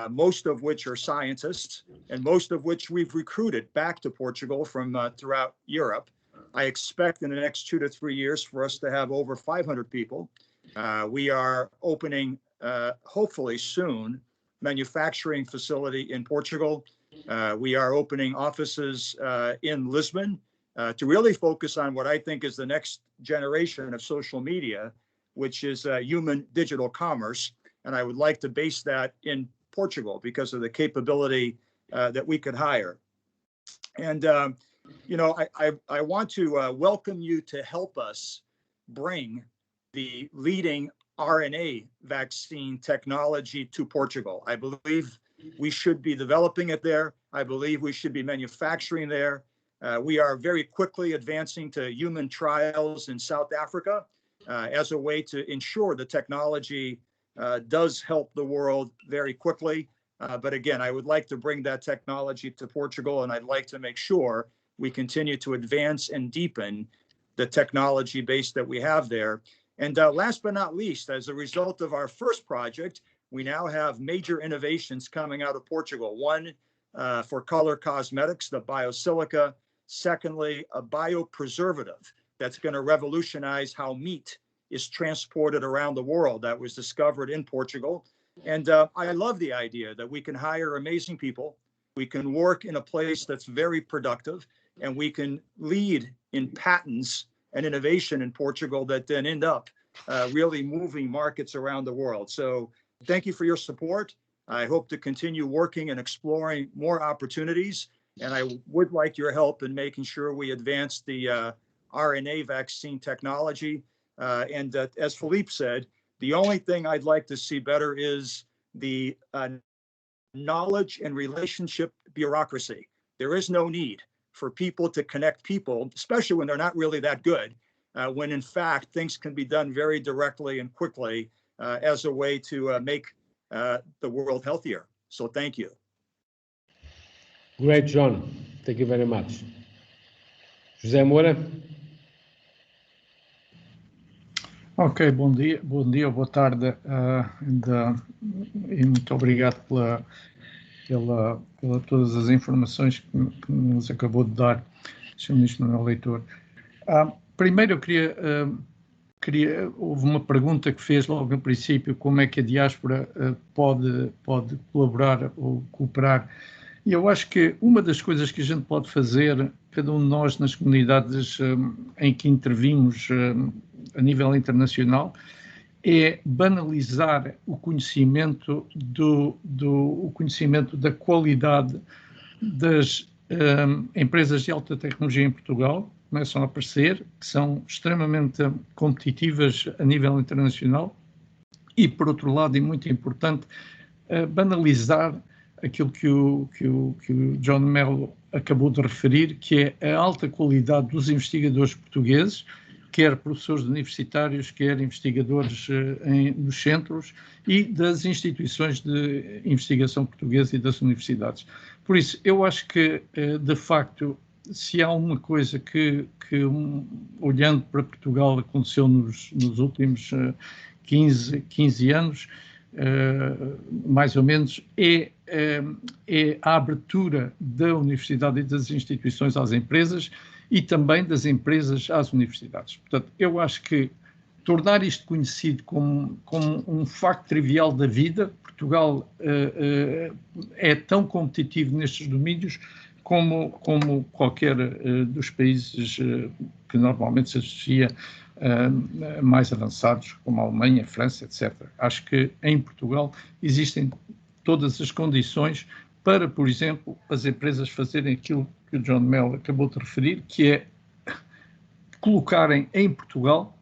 most of which are scientists, and most of which we've recruited back to Portugal from throughout Europe. I expect in the next 2 to 3 years for us to have over 500 people. We are opening, hopefully soon, manufacturing facility in Portugal. We are opening offices in Lisbon to really focus on what I think is the next generation of social media, which is human digital commerce. And I would like to base that in Portugal because of the capability that we could hire. And, you know, I want to welcome you to help us bring the leading RNA vaccine technology to Portugal. I believe we should be developing it there. I believe we should be manufacturing there. We are very quickly advancing to human trials in South Africa as a way to ensure the technology does help the world very quickly. But again, I would like to bring that technology to Portugal, and I'd like to make sure we continue to advance and deepen the technology base that we have there. And last but not least, as a result of our first project, we now have major innovations coming out of Portugal. One for color cosmetics, the biosilica. Secondly, a biopreservative that's going to revolutionize how meat is transported around the world. That was discovered in Portugal. And I love the idea that we can hire amazing people. We can work in a place that's very productive, and we can lead in patents and innovation in Portugal that then end up really moving markets around the world. So thank you for your support. I hope to continue working and exploring more opportunities. And I would like your help in making sure we advance the RNA vaccine technology. And as Philippe said, the only thing I'd like to see better is the knowledge and relationship bureaucracy. There is no need for people to connect people, especially when they're not really that good, when in fact things can be done very directly and quickly as a way to make the world healthier. So thank you. Great, John. Thank you very much. José Moura. Ok, bom dia ou boa tarde, e muito obrigado pela todas as informações que nos acabou de dar o Sr. Ministro Manuel Leitor. Primeiro eu houve uma pergunta que fez logo no princípio, como é que a diáspora pode colaborar ou cooperar. E eu acho que uma das coisas que a gente pode fazer, cada um de nós nas comunidades em que intervimos a nível internacional, é banalizar o conhecimento o conhecimento da qualidade das empresas de alta tecnologia em Portugal. Começam a aparecer, que são extremamente competitivas a nível internacional e, por outro lado, e muito importante, banalizar aquilo que o John Mello acabou de referir, que é a alta qualidade dos investigadores portugueses, quer professores universitários, quer investigadores nos centros e das instituições de investigação portuguesa e das universidades. Por isso, eu acho que, de facto, se há uma coisa que olhando para Portugal, aconteceu nos últimos 15 anos, mais ou menos, é a abertura da universidade e das instituições às empresas e também das empresas às universidades. Portanto, eu acho que tornar isto conhecido como um facto trivial da vida, Portugal é tão competitivo nestes domínios como qualquer dos países que normalmente se associa mais avançados, como a Alemanha, a França, etc. Acho que em Portugal existem todas as condições para, por exemplo, as empresas fazerem aquilo que o John Mello acabou de referir, que é colocarem em Portugal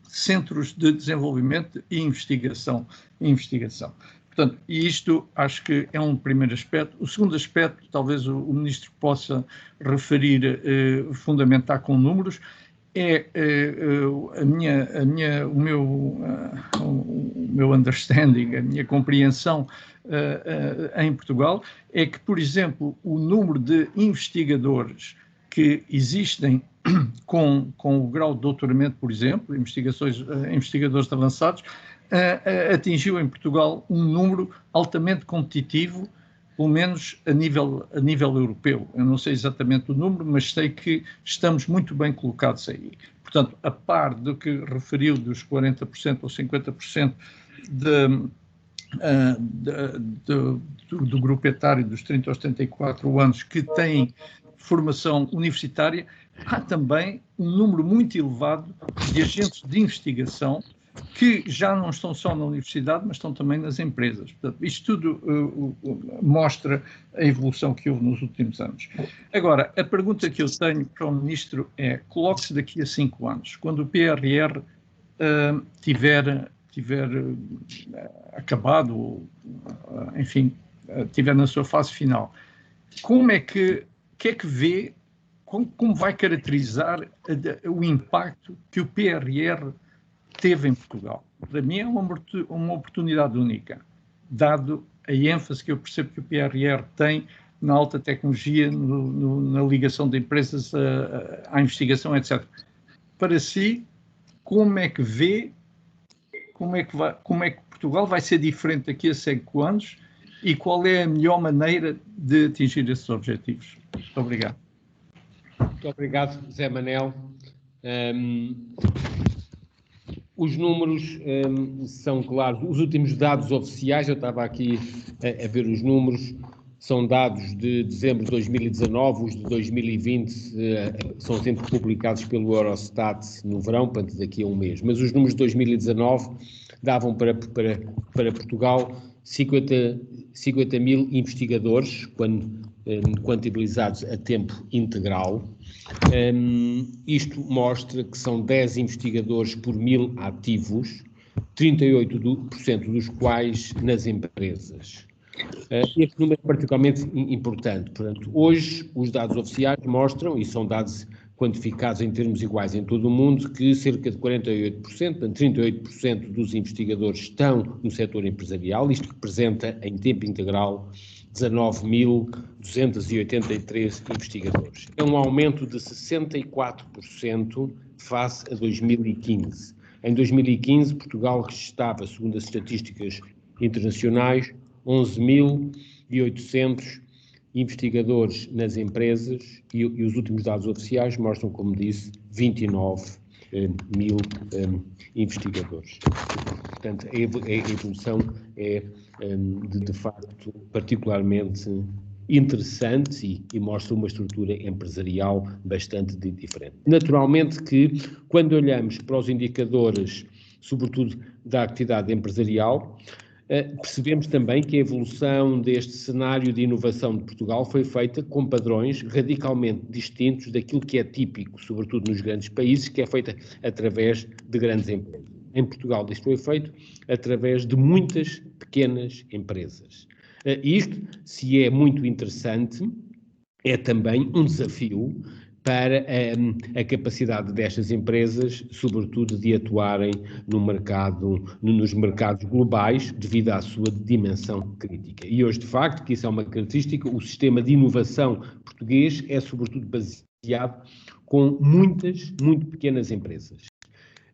centros de desenvolvimento e investigação. Portanto, e isto acho que é um primeiro aspecto. O segundo aspecto, talvez o Ministro possa referir, fundamentar com números, o meu understanding, a minha compreensão em Portugal é que, por exemplo, o número de investigadores que existem com o grau de doutoramento, por exemplo, investigadores avançados, atingiu em Portugal um número altamente competitivo, pelo menos a nível europeu. Eu não sei exatamente o número, mas sei que estamos muito bem colocados aí. Portanto, a par do que referiu dos 40% ou 50% do grupo etário dos 30 aos 34 anos que têm formação universitária, há também um número muito elevado de agentes de investigação que já não estão só na universidade, mas estão também nas empresas. Portanto, isto tudo mostra a evolução que houve nos últimos anos. Agora, a pergunta que eu tenho para o Ministro é, coloque-se daqui a 5 anos, quando o PRR tiver acabado, ou, enfim, tiver na sua fase final, como é que vê, como vai caracterizar o impacto que o PRR teve em Portugal? Para mim é uma oportunidade única, dado a ênfase que eu percebo que o PRR tem na alta tecnologia, na ligação de empresas à investigação, etc. Para si, como é que vê, como é que Portugal vai ser diferente daqui a 5 anos e qual é a melhor maneira de atingir esses objetivos? Muito obrigado. Muito obrigado, Zé Manel. Os números são claros. Os últimos dados oficiais, eu estava aqui a ver os números, são dados de dezembro de 2019, os de 2020 são sempre publicados pelo Eurostat no verão, portanto daqui a um mês. Mas os números de 2019 davam para Portugal 50 mil investigadores, quando quantabilizados a tempo integral. Isto mostra que são 10 investigadores por 1000 ativos, 38% dos quais nas empresas. Este número é particularmente importante. Portanto, hoje os dados oficiais mostram, e são dados quantificados em termos iguais em todo o mundo, que cerca de 48%, portanto 38% dos investigadores estão no setor empresarial, isto representa em tempo integral 19.283 investigadores. É um aumento de 64% face a 2015. Em 2015, Portugal registava, segundo as estatísticas internacionais, 11.800 investigadores nas empresas e os últimos dados oficiais mostram, como disse, 29 mil investigadores. Portanto, a evolução é, de facto, particularmente interessante e mostra uma estrutura empresarial bastante diferente. Naturalmente que, quando olhamos para os indicadores, sobretudo da atividade empresarial, percebemos também que a evolução deste cenário de inovação de Portugal foi feita com padrões radicalmente distintos daquilo que é típico, sobretudo nos grandes países, que é feita através de grandes empresas. Em Portugal isto foi feito através de muitas pequenas empresas. Isto, se é muito interessante, é também um desafio para a capacidade destas empresas, sobretudo de atuarem nos mercados globais, devido à sua dimensão crítica. E hoje, de facto, que isso é uma característica, o sistema de inovação português é, sobretudo, baseado com muito pequenas empresas.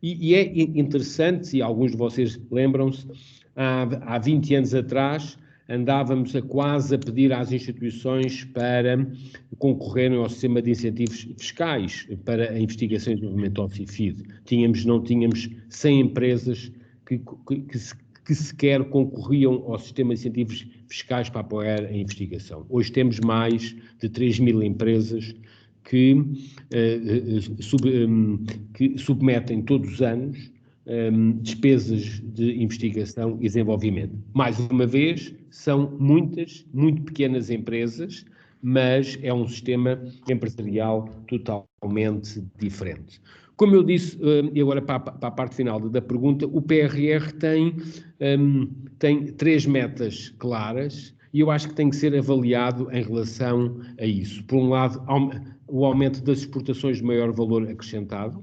E é interessante, e alguns de vocês lembram-se, há 20 anos atrás, andávamos quase a pedir às instituições para concorrerem ao sistema de incentivos fiscais para a investigação e desenvolvimento ao CIFID. Não tínhamos 100 empresas que sequer concorriam ao sistema de incentivos fiscais para apoiar a investigação. Hoje temos mais de 3.000 empresas que submetem todos os anos despesas de investigação e desenvolvimento. Mais uma vez, são muito pequenas empresas, mas é um sistema empresarial totalmente diferente. Como eu disse, e agora para a parte final da pergunta, o PRR tem 3 metas claras E eu acho que tem que ser avaliado em relação a isso. Por um lado, o aumento das exportações de maior valor acrescentado,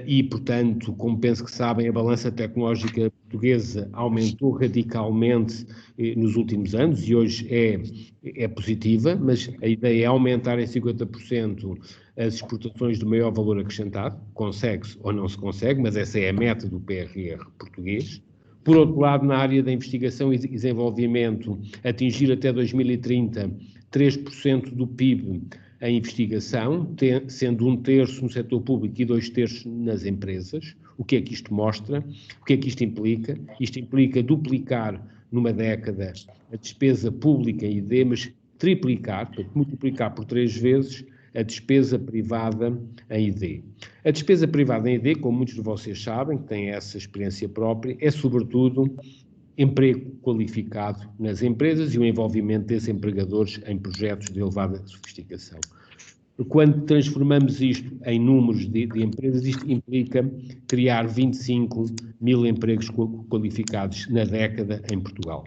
e, portanto, como penso que sabem, a balança tecnológica portuguesa aumentou radicalmente nos últimos anos e hoje é positiva, mas a ideia é aumentar em 50% as exportações de maior valor acrescentado. Consegue-se ou não se consegue, mas essa é a meta do PRR português. Por outro lado, na área da investigação e desenvolvimento, atingir até 2030 3% do PIB em investigação, sendo 1/3 no setor público e 2/3 nas empresas. O que é que isto mostra? O que é que isto implica? Isto implica duplicar numa década a despesa pública em ID, mas triplicar, multiplicar por 3 vezes a despesa privada em ID. A despesa privada em ID, como muitos de vocês sabem, que têm essa experiência própria, é sobretudo emprego qualificado nas empresas e o envolvimento desses empregadores em projetos de elevada sofisticação. Quando transformamos isto em números de empresas, isto implica criar 25 mil empregos qualificados na década em Portugal,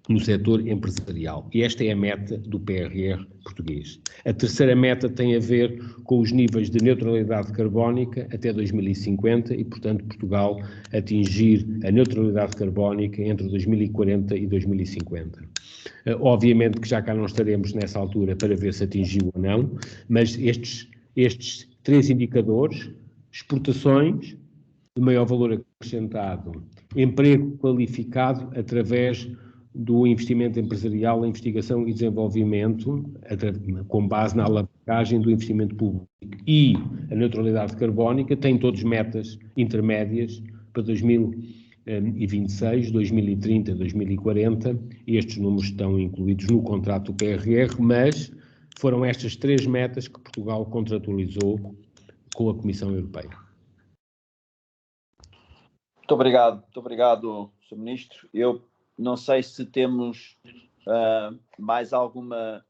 no setor empresarial. E esta é a meta do PRR português. A terceira meta tem a ver com os níveis de neutralidade carbónica até 2050 e, portanto, Portugal atingir a neutralidade carbónica entre 2040 e 2050. Obviamente que já cá não estaremos nessa altura para ver se atingiu ou não, mas estes 3 indicadores, exportações de maior valor acrescentado, emprego qualificado através do investimento empresarial em investigação e desenvolvimento, com base na alavancagem do investimento público, e a neutralidade carbónica, têm todos metas intermédias para 2026, 2030, 2040, e estes números estão incluídos no contrato do PRR, mas foram estas 3 metas que Portugal contratualizou com a Comissão Europeia. Muito obrigado, Sr. Ministro. Eu não sei se temos mais alguma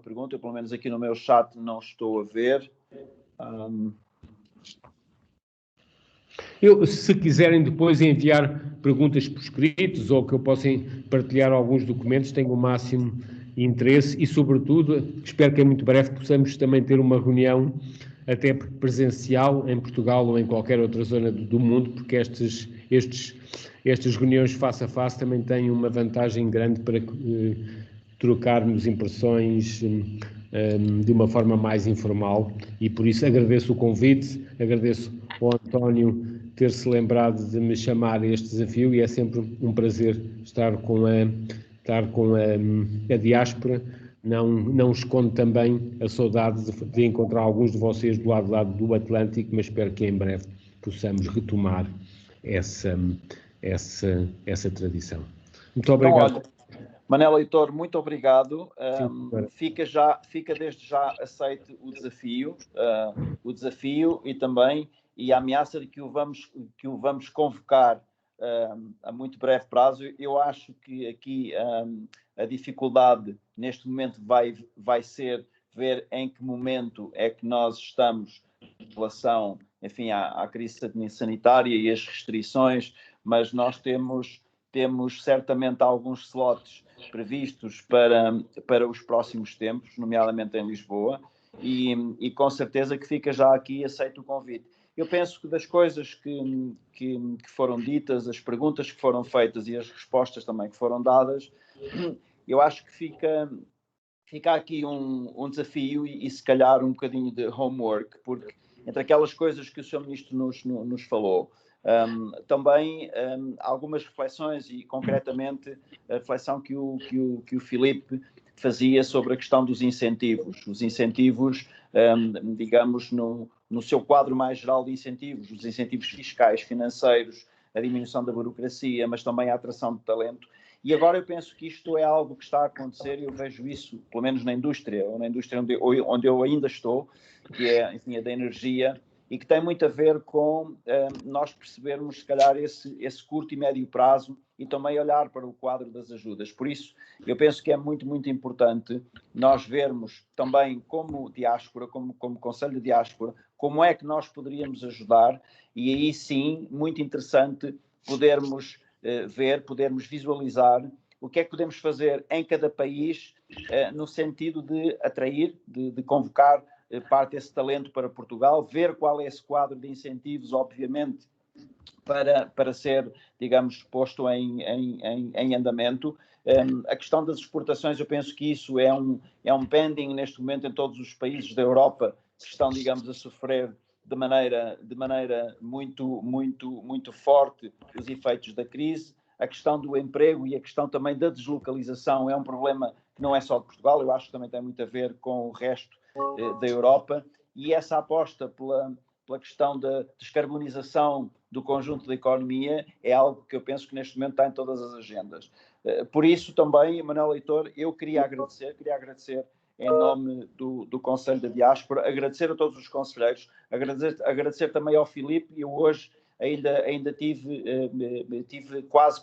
pergunta. Eu, pelo menos aqui no meu chat, não estou a ver. Se quiserem depois enviar perguntas por escritos ou que eu possa partilhar alguns documentos, tenho o máximo interesse e, sobretudo, espero que em muito breve possamos também ter uma reunião até presencial em Portugal ou em qualquer outra zona do mundo, porque estas reuniões face a face também têm uma vantagem grande para trocarmos impressões de uma forma mais informal e por isso agradeço o convite, agradeço ao António ter-se lembrado de me chamar a este desafio e é sempre um prazer estar com a diáspora. Não escondo também a saudade de encontrar alguns de vocês do lado do Atlântico, mas espero que em breve possamos retomar essa tradição. Muito obrigado. Então, olha, Manel Heitor, muito obrado. Fica desde já aceite o desafio e também a ameaça de que o vamos convocar a muito breve prazo. Eu acho que aqui a dificuldade neste momento vai ser ver em que momento é que nós estamos em relação, enfim, à crise sanitária e as restrições, mas nós temos certamente alguns slots previstos para os próximos tempos, nomeadamente em Lisboa, e com certeza que fica já aqui aceito o convite. Eu penso que das coisas que foram ditas, as perguntas que foram feitas e as respostas também que foram dadas, eu acho que fica aqui um desafio e se calhar um bocadinho de homework, porque entre aquelas coisas que o Sr. Ministro nos falou, também algumas reflexões e concretamente a reflexão que o Filipe fazia sobre a questão dos incentivos. Os incentivos, digamos, no seu quadro mais geral de incentivos, os incentivos fiscais, financeiros, a diminuição da burocracia, mas também a atração de talento. E agora eu penso que isto é algo que está a acontecer e eu vejo isso, pelo menos na indústria onde eu ainda estou, que é, enfim, a da energia, e que tem muito a ver com nós percebermos, se calhar, esse curto e médio prazo e também olhar para o quadro das ajudas. Por isso, eu penso que é muito, muito importante nós vermos também como diáspora, como Conselho de Diáspora, como é que nós poderíamos ajudar e aí sim, muito interessante podermos podermos visualizar o que é que podemos fazer em cada país no sentido de atrair, de convocar parte desse talento para Portugal, ver qual é esse quadro de incentivos, obviamente, para ser, digamos, posto em andamento. A questão das exportações, eu penso que isso é um pending neste momento em todos os países da Europa que estão, digamos, a sofrer de maneira muito forte os efeitos da crise. A questão do emprego e a questão também da deslocalização é um problema que não é só de Portugal, eu acho que também tem muito a ver com o resto da Europa, e essa aposta pela questão da descarbonização do conjunto da economia é algo que eu penso que neste momento está em todas as agendas. Por isso também, Manuel Leitor, eu queria agradecer em nome do Conselho da Diáspora, agradecer a todos os conselheiros, agradecer também ao Filipe. Eu hoje ainda tive quase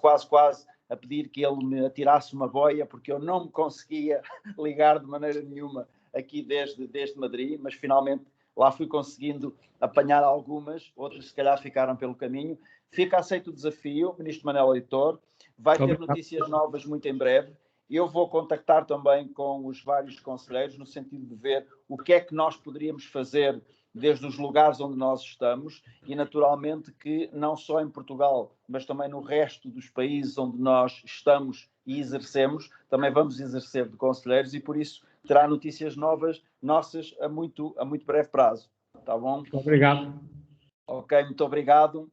a pedir que ele me atirasse uma boia, porque eu não me conseguia ligar de maneira nenhuma aqui desde Madrid, mas finalmente lá fui conseguindo apanhar algumas, outras se calhar ficaram pelo caminho. Fica aceito o desafio, Ministro Manuel Leitor, vai ter notícias novas muito em breve. Eu vou contactar também com os vários conselheiros no sentido de ver o que é que nós poderíamos fazer desde os lugares onde nós estamos e, naturalmente, que não só em Portugal, mas também no resto dos países onde nós estamos e exercemos, também vamos exercer de conselheiros e, por isso, terá notícias novas nossas a muito breve prazo. Tá bom? Muito obrigado. Ok, muito obrigado.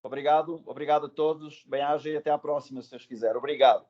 Obrigado a todos. Bem-aja e até à próxima, se Deus quiser. Obrigado.